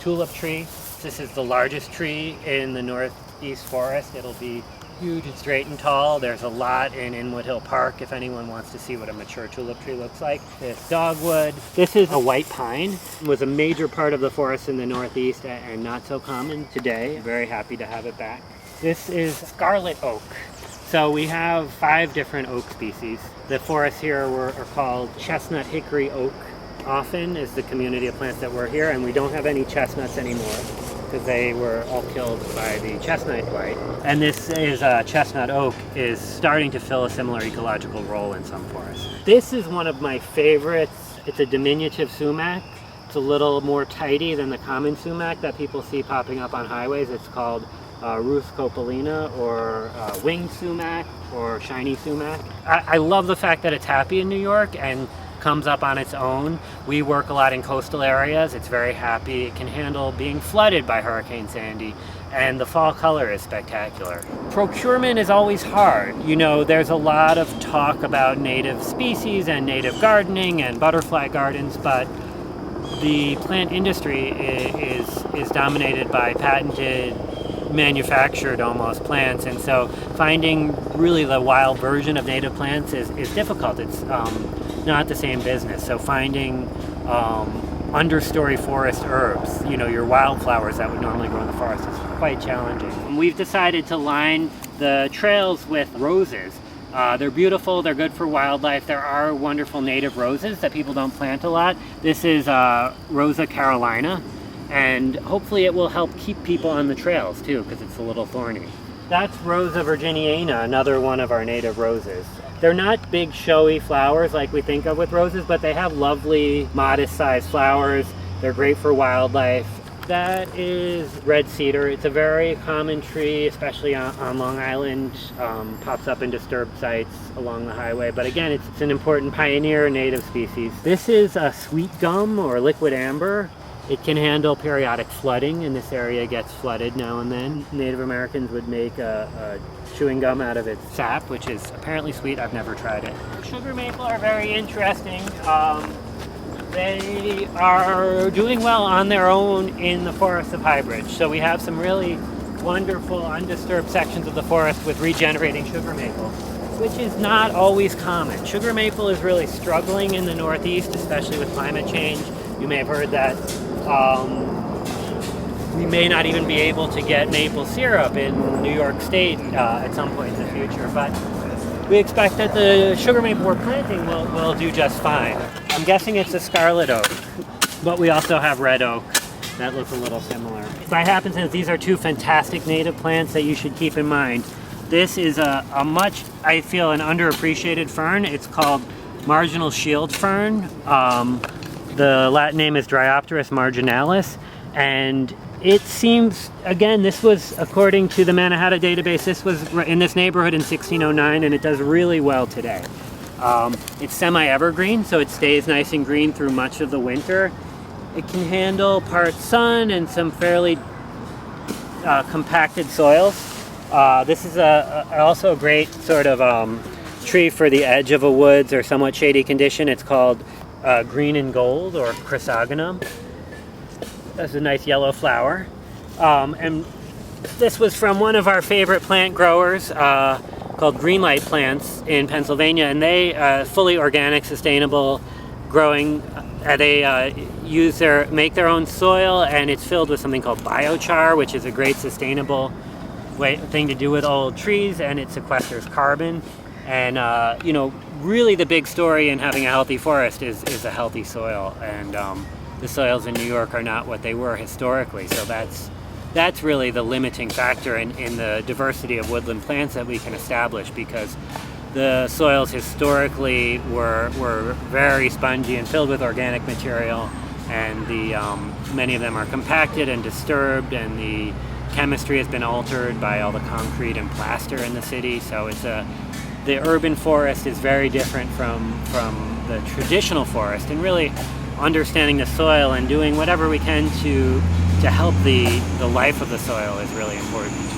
tulip tree. This is the largest tree in the northeast forest. It'll be huge and straight and tall. There's a lot in Inwood Hill Park if anyone wants to see what a mature tulip tree looks like. This dogwood. This is a white pine. It was a major part of the forest in the northeast and not so common today. Very happy to have it back. This is scarlet oak. So we have 5 different oak species. The forests here are called chestnut, hickory, oak. Often is the community of plants that were here, and we don't have any chestnuts anymore because they were all killed by the chestnut blight. And this is chestnut oak is starting to fill a similar ecological role in some forests. This is one of my favorites. It's a diminutive sumac. It's a little more tidy than the common sumac that people see popping up on highways. It's called Ruth copolina, or winged sumac, or shiny sumac. I love the fact that it's happy in New York and comes up on its own. We work a lot in coastal areas. It's very happy. It can handle being flooded by Hurricane Sandy, and the fall color is spectacular. Procurement is always hard. You know, there's a lot of talk about native species and native gardening and butterfly gardens, but the plant industry is dominated by patented, manufactured almost plants, and so finding really the wild version of native plants is difficult. It's not the same business. So finding understory forest herbs, you know, your wildflowers that would normally grow in the forest, is quite challenging. We've decided to line the trails with roses. They're beautiful, they're good for wildlife. There are wonderful native roses that people don't plant a lot. This is Rosa Carolina, and hopefully it will help keep people on the trails too, because it's a little thorny. That's Rosa virginiana, another one of our native roses. They're not big showy flowers like we think of with roses, but they have lovely modest-sized flowers. They're great for wildlife. That is red cedar. It's a very common tree, especially on Long Island. Pops up in disturbed sites along the highway. But again, it's an important pioneer native species. This is a sweet gum, or liquid amber. It can handle periodic flooding, and this area gets flooded now and then. Native Americans would make a chewing gum out of its sap, which is apparently sweet. I've never tried it. Sugar maple are very interesting. They are doing well on their own in the forest of Highbridge. So we have some really wonderful undisturbed sections of the forest with regenerating sugar maple, which is not always common. Sugar maple is really struggling in the Northeast, especially with climate change. You may have heard that we may not even be able to get maple syrup in New York State at some point in the future, but we expect that the sugar maple we're planting will do just fine. I'm guessing it's a scarlet oak, but we also have red oak that looks a little similar. By happenstance, these are 2 fantastic native plants that you should keep in mind. This is a much, I feel, an underappreciated fern. It's called marginal shield fern. The Latin name is Dryopteris marginalis, and it seems, again, this was, according to the Mannahatta database, this was in this neighborhood in 1609, and it does really well today. It's semi-evergreen, so it stays nice and green through much of the winter. It can handle part sun and some fairly compacted soils. This is also a great sort of tree for the edge of a woods or somewhat shady condition. It's called green and gold, or chrysogonum. That's a nice yellow flower. And this was from one of our favorite plant growers called Greenlight Plants in Pennsylvania, and they fully organic, sustainable growing. They make their own soil, and it's filled with something called biochar, which is a great sustainable thing to do with old trees, and it sequesters carbon. And you know, really the big story in having a healthy forest is a healthy soil, and the soils in New York are not what they were historically, so that's really the limiting factor in the diversity of woodland plants that we can establish, because the soils historically were very spongy and filled with organic material, and many of them are compacted and disturbed, and the chemistry has been altered by all the concrete and plaster in the city. So the urban forest is very different from the traditional forest, and really understanding the soil and doing whatever we can to help the life of the soil is really important.